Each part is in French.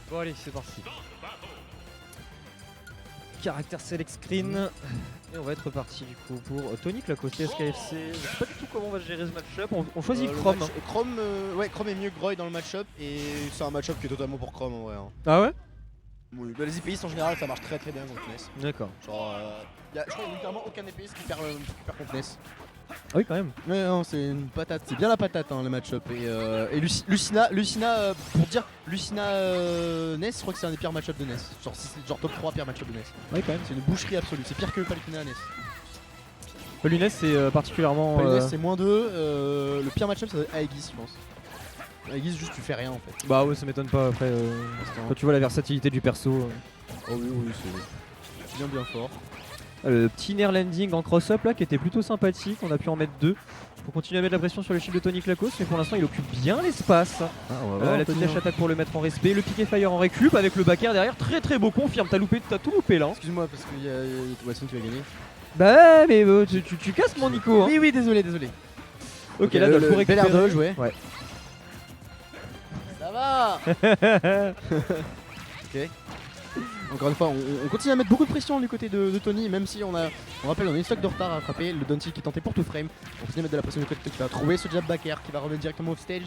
Bon allez, c'est parti. Caractère select screen. Et on va être parti du coup pour Tonic la côté SKFC. Je sais pas du tout comment on va gérer ce match-up. On choisit Chrome. Ouais, Chrome est mieux que Groy dans le match-up et c'est un match-up qui est totalement pour Chrome en vrai. Hein. Ah ouais? Oui, bah, les IPistes en général ça marche très bien contre Ness. D'accord. Genre, je crois qu'il y a littéralement aucun épéiste qui perd contre Ness. Ah oui quand même. Mais non, c'est une patate, c'est bien la patate hein, le match-up. Et Lucina, pour dire, Lucina Ness, je crois que c'est un des pires match-up de Ness. Genre top 3 pire match-up de Ness. Oui quand même. C'est une boucherie absolue, c'est pire que Palutena Ness. Lunes c'est particulièrement. Ness c'est -2, le pire match-up c'est Aegis je pense. Aegis juste tu fais rien en fait. Bah ouais ça m'étonne pas après. Quand tu vois la versatilité du perso. Oh oui, c'est bien fort. Le petit Nair landing en cross-up là qui était plutôt sympathique, on a pu en mettre 2 pour continuer à mettre la pression sur le shield de Tonic Lacoste, mais pour l'instant il occupe bien l'espace. La petite dash attaque pour le mettre en respect, le piqué fire en récup avec le back air derrière, très beau confirme, t'as tout loupé là. Excuse-moi parce qu'il y a Watson qui va gagner. Bah mais tu casses mon Nico hein. Oui désolé. Ok là t'as le coup récupérer. Bel air dodge, ouais. Ça va. Ok. Encore une fois, on continue à mettre beaucoup de pression du côté de Tony, même si on rappelle, on a une stock de retard à rattraper. Le Dante qui tentait pour tout frame. On continue à mettre de la pression du côté de qui va trouver ce jab back air qui va revenir directement off stage.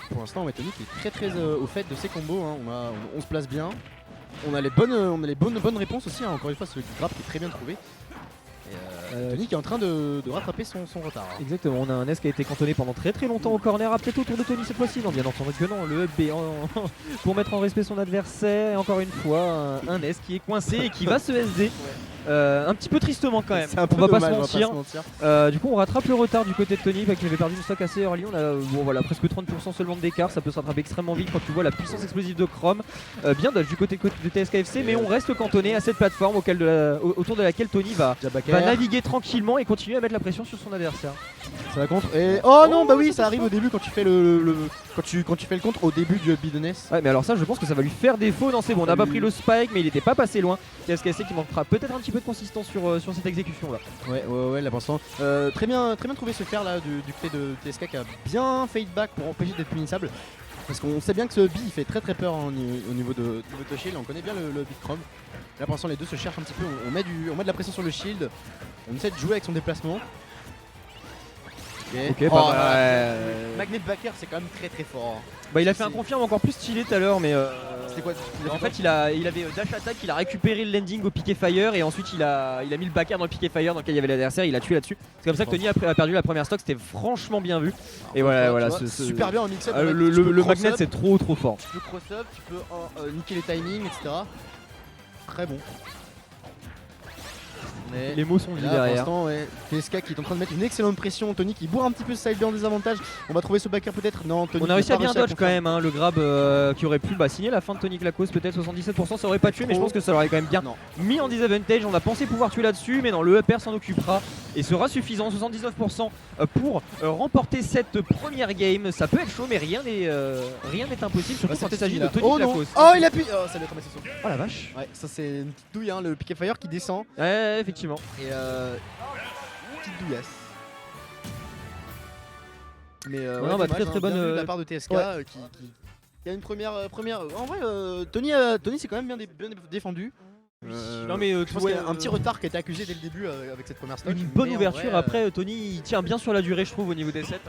Pour l'instant, Tony qui est très au fait de ses combos. Hein. On se place bien. On a les bonnes réponses aussi. Hein. Encore une fois, c'est le grab qui est très bien trouvé. Tony qui est en train de rattraper son retard. Hein. Exactement, on a un S qui a été cantonné pendant très longtemps au corner, peut-être autour de Tony cette fois-ci. Non, bien entendu que non, le B pour mettre en respect son adversaire. Et encore une fois, un S qui est coincé et qui va se SD. Un petit peu tristement quand même, on va pas se mentir. Du coup on rattrape le retard du côté de Tony qui avait perdu une stock assez early. On a presque 30% seulement d'écart, ça peut se rattraper extrêmement vite quand tu vois la puissance explosive de Chrome. Bien dodge du côté de TSKFC, mais on reste cantonné à cette plateforme autour de laquelle Tony va naviguer tranquillement et continuer à mettre la pression sur son adversaire. Ça va contre et oh non bah oui ça arrive au début quand tu fais quand tu fais le contre au début du upbeat de Ness. Ouais mais alors ça je pense que ça va lui faire défaut. Non c'est bon, on a pas pris le spike mais il était pas passé loin. TSKFC qui manquera peut-être un petit peu de consistance sur cette exécution là. Ouais là pour l'instant très bien trouvé ce faire là du côté de TSK qui a bien fade back pour empêcher d'être punissable. Parce qu'on sait bien que ce B il fait très peur au niveau de shield, on connaît bien le Big Chrome. Là pour l'instant les deux se cherchent un petit peu, on met de la pression sur le shield, on essaie de jouer avec son déplacement. Ok, pas mal. Magnet backer c'est quand même très fort. Bah il a fait un confirme encore plus stylé tout à l'heure mais c'était quoi en fait il avait dash attack, il a récupéré le landing au piqué fire et ensuite il a mis le back air dans le piqué fire dans lequel il y avait l'adversaire, il a tué là-dessus. C'est comme ça que Tony a perdu la première stock, c'était franchement bien vu. Et voilà, super bien en mix-up. Le magnet c'est trop fort. Tu peux cross-up, tu peux niquer les timings, etc. Très bon. Les mots sont dits derrière. Pour l'instant, TSK qui est en train de mettre une excellente pression. Tony qui boit un petit peu ce side en désavantage. On va trouver ce backer peut-être. Non, Tony on a réussi à bien dodge quand même. Hein, le grab qui aurait pu signer la fin de Tony Lacoste. Peut-être 77%. Ça aurait pas tué, mais je pense que ça l'aurait quand même bien mis en disadvantage. On a pensé pouvoir tuer là-dessus, mais non, le upper s'en occupera et sera suffisant. 79% pour remporter cette première game. Ça peut être chaud, mais rien n'est impossible. Surtout quand il s'agit de Tony Lacoste. Oh, il appuie. Oh, ça va être un saut. Oh la vache. Ouais, ça c'est une petite douille. Hein, le piqué fire qui descend. Ouais, effectivement. Et petite douillasse. Mais très bonne de la part de TSK qui a une première. En vrai, Tony s'est quand même bien défendu. Non mais je pense qu'il y a un petit retard qui a été accusé dès le début avec cette première stock. Une bonne ouverture. Après Tony il tient bien sur la durée je trouve au niveau des sets.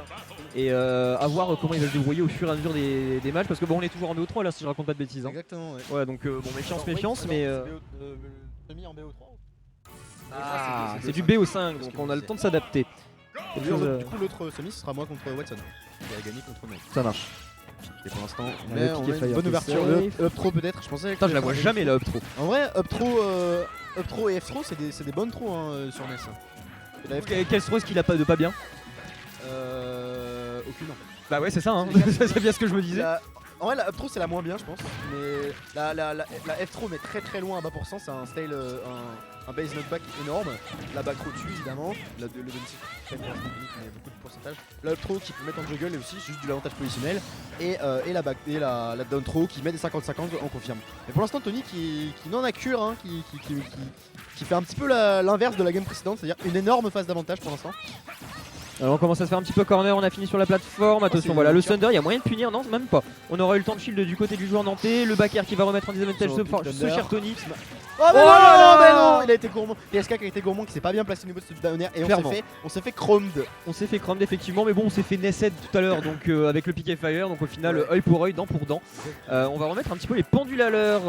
Et à voir comment il va se débrouiller au fur et à mesure des matchs parce que bon on est toujours en BO3 là si je raconte pas de bêtises. Hein. Exactement ouais donc bon méfiance mais Semi en BO3. C'est du BO5 donc on a le temps de s'adapter. Du coup l'autre semi ce sera moi contre Watson qui a gagné contre Ness. Ça marche. Et pour l'instant on a une bonne ouverture. Le up throw peut-être, je pensais. Putain je la vois jamais la up throw. En vrai up throw et F throw c'est des bonnes throws hein, sur Ness. Quel throw est-ce qu'il a pas de pas bien aucune en fait. Bah ouais c'est ça hein. C'est bien ce que je me disais. En vrai la up throw c'est la moins bien je pense. Mais la F throw mais très loin à bas pourcent, c'est un style un base knockback énorme. La back throw dessus évidemment. Le downside très bien mais beaucoup de pourcentage. La up throw qui peut mettre en juggle et aussi juste du l'avantage positionnel. Et la down throw qui met des 50-50 en confirme. Mais pour l'instant Tony qui n'en a cure hein, qui fait un petit peu l'inverse de la game précédente, c'est-à-dire une énorme phase d'avantage pour l'instant. Alors on commence à se faire un petit peu corner, on a fini sur la plateforme, attention c'est voilà le dur. Thunder, il y a moyen de punir, non même pas. On aura eu le temps de shield du côté du joueur nantais, le backer qui va remettre en disadvantage ce cher Tony. Oh mais Oh non, là là mais non, il a été gourmand. TSK qui a été gourmand, qui s'est pas bien placé au niveau de ce down air et Clairement. on s'est fait chromed. On s'est fait crammed effectivement, mais bon on s'est fait Nesset tout à l'heure donc avec le pick fire, donc au final Ouais. œil pour œil, dent pour dent. On va remettre un petit peu les pendules à l'heure.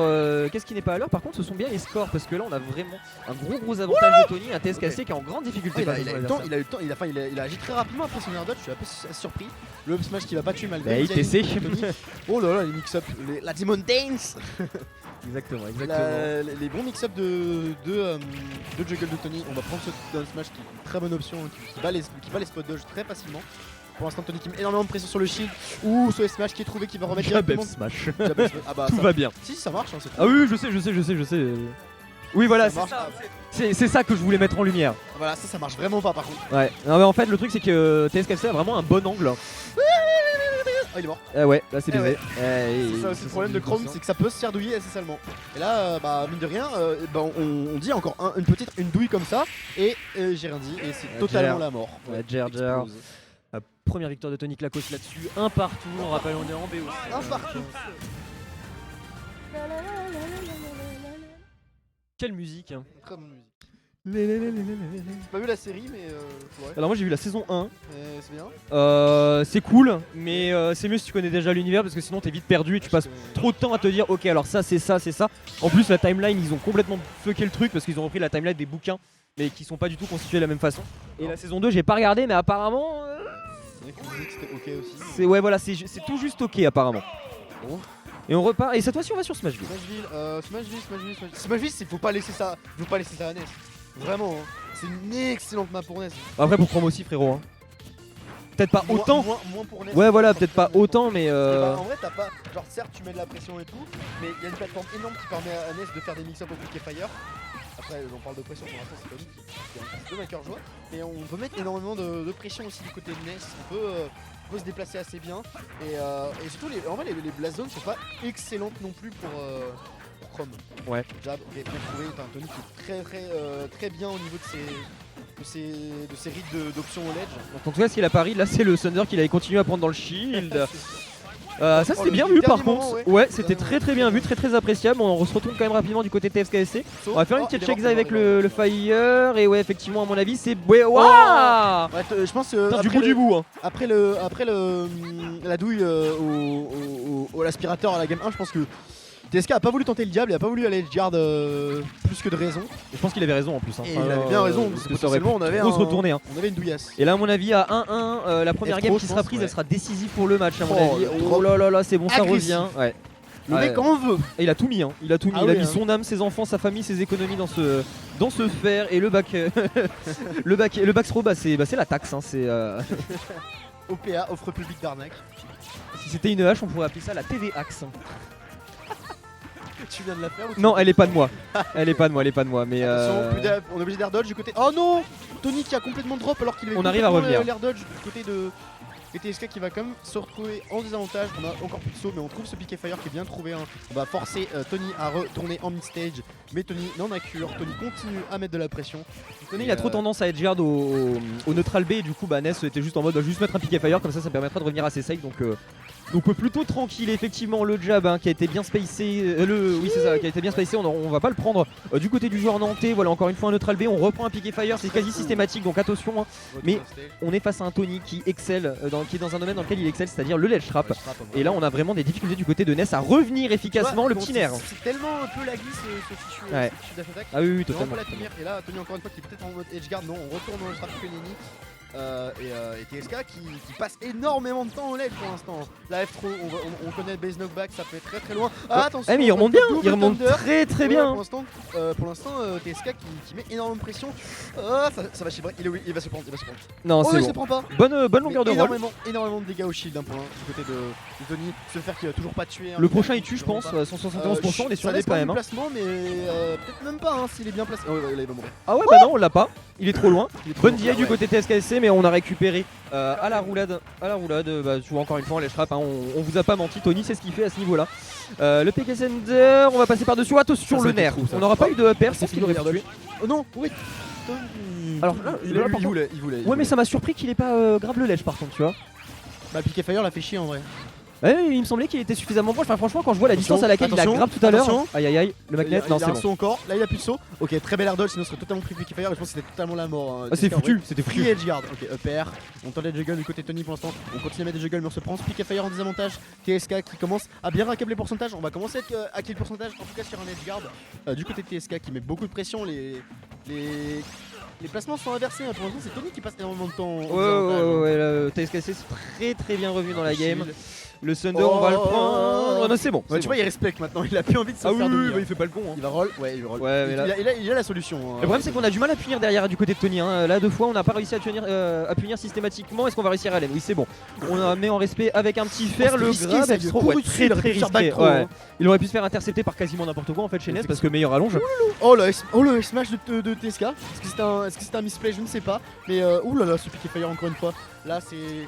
Qu'est-ce qui n'est pas à l'heure par contre ce sont bien les scores parce que là on a vraiment un gros avantage de Tony, un TSKC qui est en grande difficulté. Il a face à eu son le temps, adversaire. il a agi très rapidement après son air dodge, je suis un peu surpris. Le up smash qui va pas tuer malgré Bah, le ITC. timing de Tony. Oh là là, les mix-up, la Demon Dance, Exactement. les bons mix-up de juggle de Tony. On va prendre ce down smash qui est une très bonne option, qui bat les spot dodge très facilement. Pour l'instant Tony qui met énormément de pression sur le shield. Ouh, ce smash qui est trouvé qui va remettre directement. Smash. Jab F smash. Ah bah Tout ça- va bien. Si ça marche, hein, c'est Ah oui, je sais. Oui voilà, Ça marche. c'est ça que je voulais mettre en lumière. Voilà, ça marche vraiment pas par contre. Ouais. Non mais en fait le truc c'est que TSKC a vraiment un bon angle. Ah, il est mort. Ouais, là c'est Eh baisé. C'est ça aussi le problème de Chrome, c'est que ça peut se faire douiller assez salement. Et là, bah mine de rien, on dit encore une douille comme ça, et j'ai rien dit, et c'est totalement la mort. Ouais, Jer. Explose. Première victoire de Tony Klakos là-dessus, un partout, on rappelle on est en BO. Un partout. Quelle musique hein. Très bonne musique. J'ai pas vu la série, mais ouais. Alors moi j'ai vu la saison 1, C'est bien. c'est cool, mais c'est mieux si tu connais déjà l'univers parce que sinon t'es vite perdu et tu passes trop de temps à te dire ok alors ça c'est ça. En plus la timeline ils ont complètement fucké le truc parce qu'ils ont repris la timeline des bouquins mais qui sont pas du tout constitués de la même façon. Et la saison 2 j'ai pas regardé mais apparemment C'est vrai qu'on disait que c'était ok aussi. c'est ouais voilà c'est tout juste ok apparemment. Bon. Et on repart et cette fois-ci on va sur Smashville. Smashville, il faut pas laisser ça à NES. Vraiment, hein. C'est une excellente map pour NES. Après pour Chrome aussi frérot hein. Peut-être pas autant. Moins pour NES. Ouais voilà peut-être pas autant mais En vrai, t'as pas. Genre, certes, tu mets de la pression et tout, mais il y a une plateforme énorme qui permet à NES de faire des mix-up au pick et fire. Après, on parle de pression pour l'instant, c'est Tony qui est un peu vainqueur joie. Mais on peut mettre énormément de pression aussi du côté de NES. On peut se déplacer assez bien. Et surtout, en vrai, les blast zones sont pas excellentes non plus pour Chrome. Ouais. Jab, ok, bien trouvé. T'as un Tony qui est très bien au niveau de ses rides d'options au ledge. Donc, en tout cas ce qu'il a pari là c'est le Thunder qu'il avait continué à prendre dans le shield. Ça c'était le bien vu par dernier moment, contre, ouais. ouais c'était très bien vu, très appréciable. On se retourne quand même rapidement du côté TSKSC. On va faire une petite check avec le Fire et ouais effectivement à mon avis c'est... Ouais, waouh Ouais, je pense du bout du bout hein. Après la douille au l'aspirateur à la game 1, je pense que TSK a pas voulu tenter le diable, il a pas voulu aller guard plus que de raison. Je pense qu'il avait raison en plus hein. Et il avait bien raison, parce que ça aurait pu potentiellement on avait trop se retourner hein. On avait une douillasse. Et là à mon avis à 1-1, la première F3, game qui je sera pense, prise ouais. elle sera décisive pour le match à mon Oh, avis. le Oh drop. là là c'est bon ça Agressif. revient. Ouais. Le Ouais. mec en veut. Et il a tout mis, hein. Il a tout mis. Ah il a oui, mis hein. son âme, ses enfants, sa famille, ses économies dans ce fer et le back, le back throw, bah c'est la taxe. Hein. C'est OPA, offre publique d'arnaque. si c'était une hache, on pourrait appeler ça la TV axe. Tu viens de la faire ou tu- Non, elle est pas de moi. Elle est pas de moi. Mais Attention, plus on est obligé d'air dodge du côté. Oh non, Tony qui a complètement drop alors qu'il avait On arrive à complètement revenir. l'air dodge du côté de TSK qui va quand même se retrouver en désavantage. On a encore plus de saut, mais on trouve ce pick fire qui est bien trouvé. Hein. On va forcer Tony à retourner en mid-stage, mais Tony n'en a cure. Tony continue à mettre de la pression. Tony il a trop tendance à être guard au neutral B et du coup bah Ness était juste en mode juste mettre un pick fire comme ça permettra de revenir assez safe donc plutôt tranquille effectivement le jab hein, qui a été bien spacé oui c'est ça qui a été bien spacé on va pas le prendre du côté du joueur nantais. Voilà encore une fois un neutral B, on reprend un pick fire, c'est quasi systématique donc attention hein. Mais on est face à un Tony qui excelle qui est dans un domaine dans lequel il excelle, c'est-à-dire le ledge trap. Et là on a vraiment des difficultés du côté de Ness à revenir efficacement le petit nerf. C'est tellement un peu laggy ce fichu Ouais. dash attack. Ah oui On totalement. peut la tenir. Et là Tony encore une fois qui est peut-être en mode edge guard. Non, on retourne dans le trap Kenini. Et TSK qui passe énormément de temps au ledge pour l'instant. La F3, on connaît le base knockback, ça peut être très loin. Ah, attention, Eh mais il remonte bien, double il remonte thunder. très Ouais, bien. Pour l'instant, TSK qui met énormément de pression. Ça va chez Bray, il va se prendre. Non Oh, c'est il bon. se prend pas. Bonne Mais longueur de rôle. énormément de dégâts au shield hein, pour du côté de Tony. Ce fer qui a toujours pas tué. hein, Le prochain il tue je pense, 171%, on est sur ça Ness dépend quand du même hein. placement, mais peut-être même pas hein, s'il est bien placé. Oh, ouais, là, il va mourir. Ah ouais bah non on l'a pas, il est trop loin. Bonne DI du ouais. côté TSKSC mais on a récupéré à la roulade, bah, tu vois encore une fois on les frappe, hein, on vous a pas menti, Tony c'est ce qu'il fait à ce niveau là. Le PK Center, on va passer par dessus, attention Ça, le c'était nerf, trou, ça. on n'aura pas eu de upper, C'est c'est qu'il aurait fini, pu tuer. Oh non, oui. Tony. Alors là, il par contre- voulait. Ouais, mais ça m'a surpris qu'il ait pas grave le ledge par contre, tu vois. Bah, Piqué Fire l'a fait chier en vrai. Ouais, il me semblait qu'il était suffisamment proche. Enfin, franchement, quand je vois la Attention, distance à laquelle il a attention, grave tout à l'heure. attention. Aïe aïe aïe, le magnet, non, il a c'est un bon. saut encore. Là, il a plus de saut. Ok, très bel air dodge, sinon ce serait totalement pris Piqué Fire. Je pense que c'était totalement la mort. Ah, c'est foutu, c'était Free foutu. edge guard. Ok, upper. On tente les juggles du côté de Tony pour l'instant. On continue à mettre des juggles, mais on se prend ce Piqué Fire en désavantage. TSK qui commence à bien raquer les pourcentages. On va commencer à hacker le pourcentage, en tout cas sur un edge guard. Du côté de TSK qui met beaucoup de pression. Les placements sont inversés. Pour l'instant, c'est Tony qui passe énormément de temps. en désavantage. Ouais, le TSKC c'est très bien revu dans la game. Shield. Le Thunder, on va le Oh. prendre. Non, c'est bon. Ouais, c'est tu bon. vois, il respecte maintenant. Il a plus envie de se Ah faire oui, dominer. bah, il fait pas le con. Hein. Il va roll. Ouais, il roll. Ouais, mais là- Il a la solution. Le problème c'est qu'on a du mal à punir derrière du côté de Tony. Hein. Là, 2 fois, on n'a pas réussi à punir systématiquement. Est-ce qu'on va réussir à l'aide? Oui, c'est bon. On a mis en respect avec un petit fer. c'était Le risqué, grab ça, extra, il a couru ouais, dessus, très il aurait très pu faire risqué. back throw, Ouais. hein. Il aurait pu se faire intercepter par quasiment n'importe quoi en fait chez Ness parce que meilleur allonge. Oh le smash de TSK. Est-ce que c'était un misplay? Je ne sais pas. Mais oulala, ce Piqué Fire encore une fois. Là, c'est.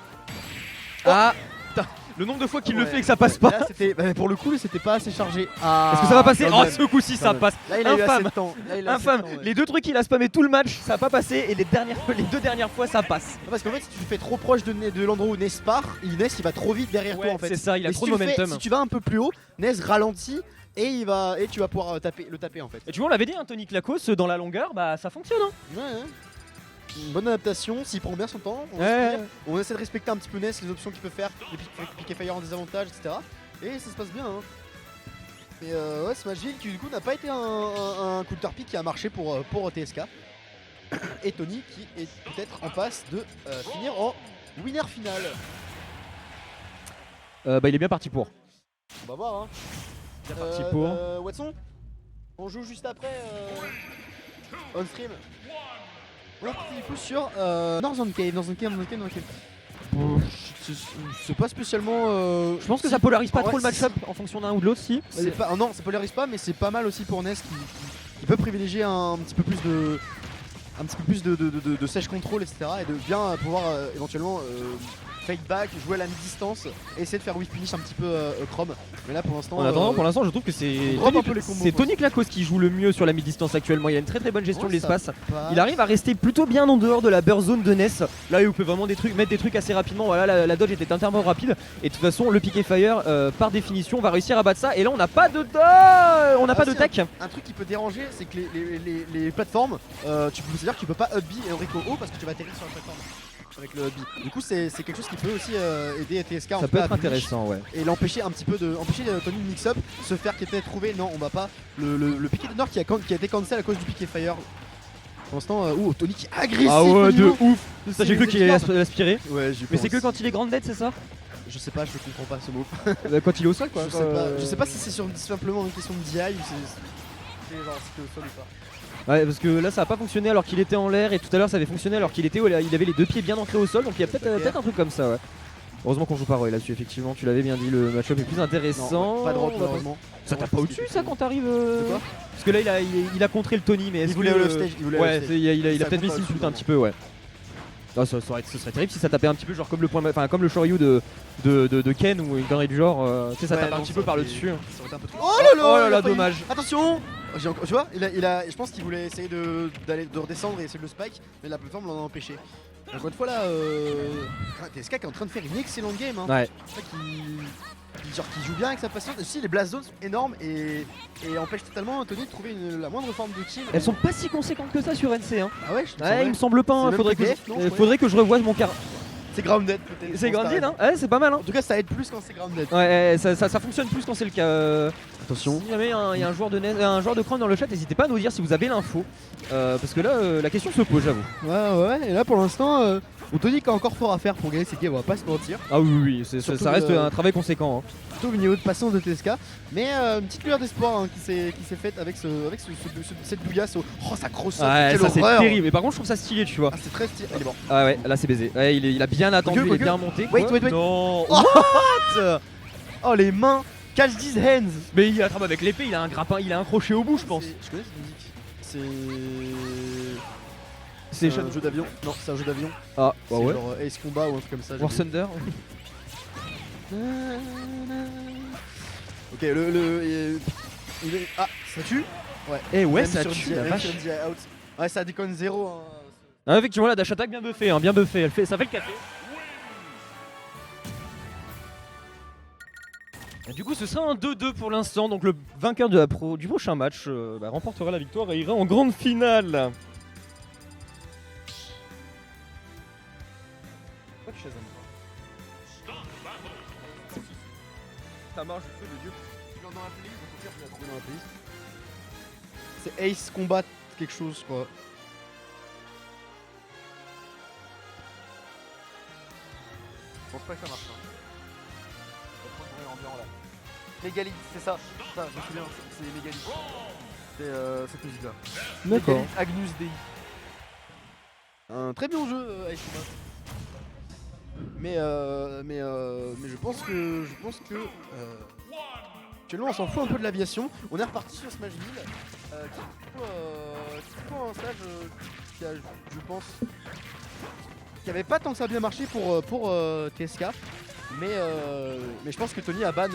Ah putain, le nombre de fois qu'il le Ouais. fait et que ça passe pas. Là, pour le coup, c'était pas assez chargé. Ah, Est-ce que ça va passer? quand Oh, même. ce coup-ci ça Quand même. passe. Là, il a eu assez Infâme. de temps. Là, il a assez de Infâme. temps, ouais. Les 2 trucs qu'il a spammé tout le match, ça a pas passé et les 2 dernières fois ça passe. Non, parce qu'en fait, si tu le fais trop proche de l'endroit où Ness part, Ness il va trop vite derrière toi en fait. c'est ça, il a Et trop si de tu le fais- momentum. Si tu vas un peu plus haut, Ness ralentit et tu vas pouvoir le taper en fait. Et tu vois, on l'avait dit, hein, Tony Klakos dans la longueur, bah ça fonctionne. Hein. Ouais. Une bonne adaptation, s'il prend bien son temps, Ouais. on essaie de respecter un petit peu Ness, les options qu'il peut faire, les Piqué Fire en désavantage, etc. Et ça se passe bien. Hein. Et ouais, Smashville qui du coup n'a pas été un counter pick qui a marché pour TSK. Et Tony qui est peut-être en passe de finir en winner final. Bah il est bien parti pour. On va voir. Hein. Bien parti pour. Watson, on joue juste après on stream. On a parti du coup sur Northern Cave. C'est pas spécialement. Je pense que ça polarise pas Ouais, trop le c'est- match-up en fonction d'un ou de l'autre si. C'est pas, non, ça polarise pas, mais c'est pas mal aussi pour Ness qui peut privilégier un petit peu plus de sèche control, etc. Et de bien pouvoir éventuellement fade back, jouer à la mi-distance, et essayer de faire whiff punish un petit peu Chrome. Mais là pour l'instant. En attendant, pour l'instant, je trouve que c'est drop un peu les combos, c'est quoi. Tony Klakos qui joue le mieux sur la mi-distance actuellement. Il a une très très bonne gestion Ouais, de ça l'espace. passe. Il arrive à rester plutôt bien en dehors de la burst zone de Ness. Là, il peut vraiment mettre des trucs assez rapidement. Voilà, la dodge était entièrement rapide. Et de toute façon, le Piqué Fire, par définition, va réussir à battre ça. Et là, on n'a pas de si, tech. Un truc qui peut déranger, c'est que les plateformes, c'est-à-dire que tu peux pas up B et Enrico haut parce que tu vas atterrir sur la plateforme avec le up B. Du coup, c'est quelque chose qui peut aussi aider TSK en Ça tout peut cas, être à punish intéressant, ouais. et l'empêcher un petit peu empêcher Tony de mix-up, se faire qui était trouvé. Non, on va pas. Le piqué de Nord qui a été cancel à cause du Piqué Fire. Pour l'instant, Tony qui est agressif. Ah au ouais, de niveau ouf. Ça, j'ai cru qu'il allait edgeguards. aspirer. Ouais, j'y Mais c'est que pense. quand il est grande dead, c'est ça? Je sais pas, je comprends pas ce mot. Quand il est au sol, quoi. Je sais pas si c'est simplement une question de DI ou c'est genre si t'es au sol ou pas. Ouais, parce que là ça a pas fonctionné alors qu'il était en l'air et tout à l'heure ça avait fonctionné alors qu'il avait les 2 pieds bien ancrés au sol, donc il y a peut-être un truc comme ça, ouais. Heureusement qu'on joue pas Roy là-dessus, effectivement, tu l'avais bien dit, le match-up est plus intéressant. Non, pas de drop On va malheureusement. Ça tape pas au-dessus ça quand t'arrives De quoi? Parce que là il a contré le Tony, mais est-ce Il voulait que le stage, il voulait ouais, le stage. il a Ça peut-être mis compte pas s'insulter au-dessus, un petit peu, ouais. Non, ce serait terrible si ça tapait un petit peu genre comme comme le Shoryu de Ken ou une connerie du genre, tu sais ça Ouais, tape un non, petit ça peu par le aurait été- dessus. ça aurait été un peu trop- Oh là là, Oh là il là, a failli. dommage. Attention. Tu vois, je pense qu'il voulait essayer de redescendre et essayer de le spike, mais la plateforme l'en a empêché. Encore une fois là, TSK qui est en train de faire une excellente game. Hein. Ouais. C'est vrai qu'il joue bien avec sa patience. Aussi les blast zones sont énormes et empêchent totalement Tony de trouver la moindre forme de kill. Elles sont pas si conséquentes que ça sur NC, hein. Ah ouais, Ouais, il me semble pas, C'est hein. même Faudrait PDF, non, je faudrait que je revoie mon car. c'est grounded peut-être. C'est je pense, Grandin, t'as hein. Ouais, c'est pas mal, hein. En tout cas, ça aide plus quand c'est grounded. Ouais, ça fonctionne plus quand c'est le cas. Attention. Si jamais il y a un joueur de Chrome dans le chat, n'hésitez pas à nous dire si vous avez l'info. Parce que là, la question se pose, j'avoue. Ouais, et là pour l'instant, Tony qui a encore fort à faire pour gagner cette game, on va pas se mentir. Ah oui, Surtout ça reste le- un travail conséquent. Hein. Surtout au niveau de patience de TSK. Mais une petite lueur d'espoir hein, qui s'est faite avec cette bouillasse au. Oh, ça cross Ouais, quelle ça c'est horreur. terrible. Mais par contre, je trouve ça stylé, tu vois. Ah, c'est très stylé. Il est bon. Ah ouais, là c'est baisé. Ouais, il a bien attendu, il est Quoique. bien monté. quoi. Wait. Non. What? Oh, les mains. Catch these hands. Mais il attrape avec l'épée, il a un grappin, il a un crochet au bout, je pense. Je connais cette musique. C'est un jeu d'avion. Non, c'est un jeu d'avion. Ah, bah C'est ouais. genre Ace Combat ou un truc comme ça. j'ai War oublié. Thunder. Ok, ah, ça tue. Eh ouais, Même ça sur tue DI, la même vache. sur DI out. Ouais, ça déconne zéro. Hein. Ah, effectivement, la dash attack bien buffée, hein, bien buffée. Ça fait le café. Et du coup, ce sera un 2-2 pour l'instant. Donc, le vainqueur de du prochain match remportera la victoire et ira en grande finale. Ça marche, je fais le dieu. Dans la playlist, donc au pire, tu l'as trouvé dans la playlist. C'est Ace Combat quelque chose, je crois. Je pense pas que ça marche. Hein. Ambiant là. Mégalith, c'est ça. Je me souviens, c'est Mégalith. C'est cette musique là. D'accord. Mégalith Agnus Dei. Un très bon jeu, Ace Combat. Mais je pense que actuellement on s'en fout un peu de l'aviation. On est reparti sur Smashville qui est plutôt un stage qui a, je pense, qui avait pas tant que ça bien marché pour TSK. Mais je pense que Tony a ban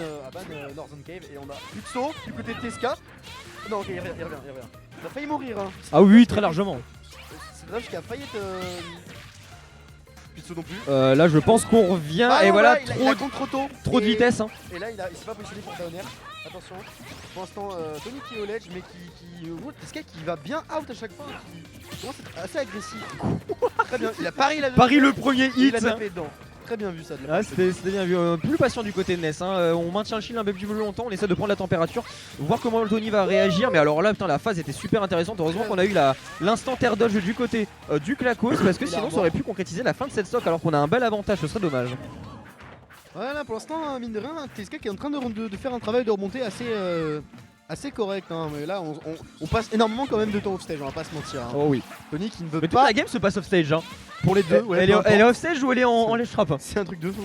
Northern Cave et on a plus de saut du côté de TSK. Non, ok, il revient. Il a failli mourir. Hein. Ah oui, très largement. C'est dommage qu'il a failli être. Non plus. Là, je pense qu'on revient et voilà, il a contre trop de vitesse. Hein. Et là, il s'est pas positionné pour down air. Attention, pour l'instant, Tony qui est au ledge, mais qui va bien out à chaque fois. Qui commence à être assez agressif. Très bien, il a pari la Paris le premier hit. Il a tapé dedans. Très bien vu ça. De Ah, c'était bien vu. Plus patient du côté de Ness. Hein. On maintient le shield un peu plus longtemps. On essaie de prendre la température, voir comment Tony va réagir. Mais alors là, putain, la phase était super intéressante. Heureusement qu'on a eu l'instant air dodge du côté du Clacos, parce que sinon ça aurait pu concrétiser la fin de cette stock. Alors qu'on a un bel avantage, ce serait dommage. Voilà, pour l'instant, mine de rien, TSK qui est en train de faire un travail de remontée assez correct. Hein. Mais là, on passe énormément quand même de temps offstage, on va pas se mentir. Hein. Oh oui. Tony qui ne veut Mais toute pas. la game se passe offstage. Hein. Pour les deux, ouais. Elle est offstage ou elle est en ledge trap? C'est un truc de fou.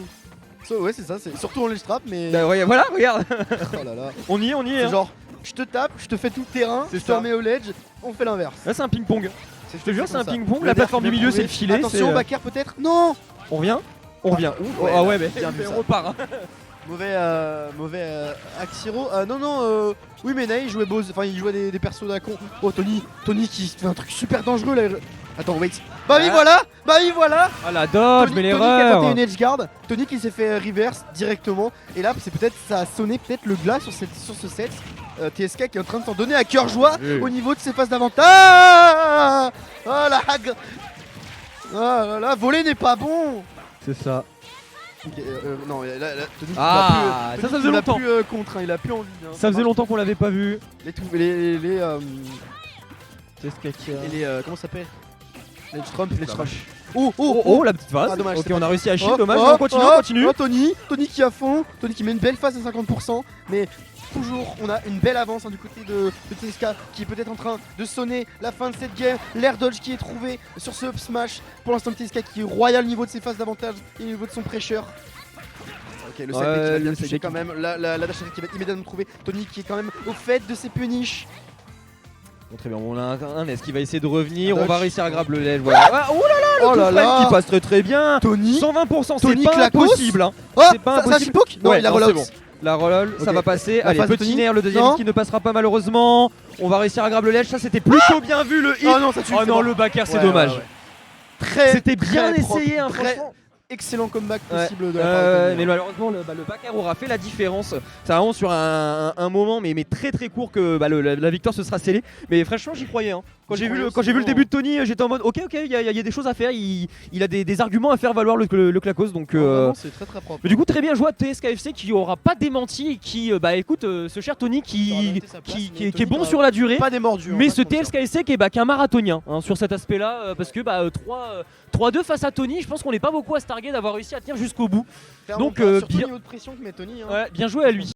Ouais, c'est ça, c'est surtout en ledge trap, mais. Bah ouais, voilà, regarde. Oh là là. On y est. C'est Hein. genre, je te tape, je te fais tout le terrain, je te ça. remets au ledge, on fait l'inverse. Là, c'est un ping-pong. Je te jure, c'est un ping-pong. Le La plateforme du bien milieu, trouvé. c'est le filet. Attention, backer peut-être. Non. On revient. Ouais, Ah ouais, mais bien vu ça. on repart. Hein. Mauvais Axiro. Non, oui, mais Naï jouait il jouait des persos d'à con. Oh, Tony qui fait un truc super dangereux là. Attends, wait. Bah oui, voilà. Ah la dodge, Tony mais qui a l'erreur. tenté une edge guard. Tony qui s'est fait reverse directement. Et là, ça a sonné peut-être le glas sur ce set. TSK qui est en train de s'en donner à cœur joie au niveau de ses phases d'avantage. Oh là, voler n'est pas bon. C'est ça. Non, là, Tony Ah, Tony ça faisait longtemps. Il a plus contre, hein, il a plus envie. Hein. Ça faisait longtemps qu'on l'avait pas vu. Les comment ça s'appelle? Les Trump, les Trump. Oh, la petite phase. Ah, dommage, ok, c'est on pas a réussi à shield, Oh, dommage. oh, On continue. Tony qui est à fond, Tony qui met une belle phase à 50%, mais toujours on a une belle avance hein, du côté de TSK qui est peut-être en train de sonner la fin de cette game. L'air dodge qui est trouvé sur ce up smash. Pour l'instant TSK qui est royal au niveau de ses phases d'avantage et au niveau de son pressure. Ok, le side deck qui va bien le toucher side quand même, la dash attack qui va immédiatement trouver. Tony qui est quand même au fait de ses punish. Bon, très bien, on a un S qui va essayer de revenir. Un On va dodge. réussir à grab le ledge. Voilà. Ah, oh là là, le frame qui passe très bien. Tony 120%, c'est Tony pas Clacos. impossible. Hein. Oh, C'est pas ça impossible. chipoke. Non, Ouais, il a non, reload. c'est bon. La roll, ça Ok. va passer. La Allez, phase de petit Tony. nair, le deuxième Non. qui ne passera pas malheureusement. On va réussir à grab le ledge. Ça, c'était plutôt bien vu le hit. Oh non, ça tue. Oh c'est non, bon. le backer, c'est Ouais, dommage. ouais. Très, C'était bien très propre, essayé, hein, très franchement. excellent comeback Ouais. possible de la part de Tony, Mais hein. malheureusement le backer aura fait la différence. C'est vraiment sur un moment mais très très court que la victoire se sera scellée. Mais franchement j'y croyais. Hein. Quand j'ai vu le début de Tony, j'étais en mode ok il y a des choses à faire. Il a des arguments à faire valoir le Clacos. Donc Vraiment, c'est très très propre. mais du coup très bien joué à TSKFC qui aura pas démenti et qui écoute ce cher Tony qui est bon sur la durée. Pas des mordus. Mais ce TSKFC qui est un marathonien hein, sur cet aspect-là parce que 3-2 face à Tony, je pense qu'on n'est pas beaucoup à se targuer d'avoir réussi à tenir jusqu'au bout. Donc, surtout bien- au niveau de pression que met Tony. Hein. Ouais, bien joué à lui.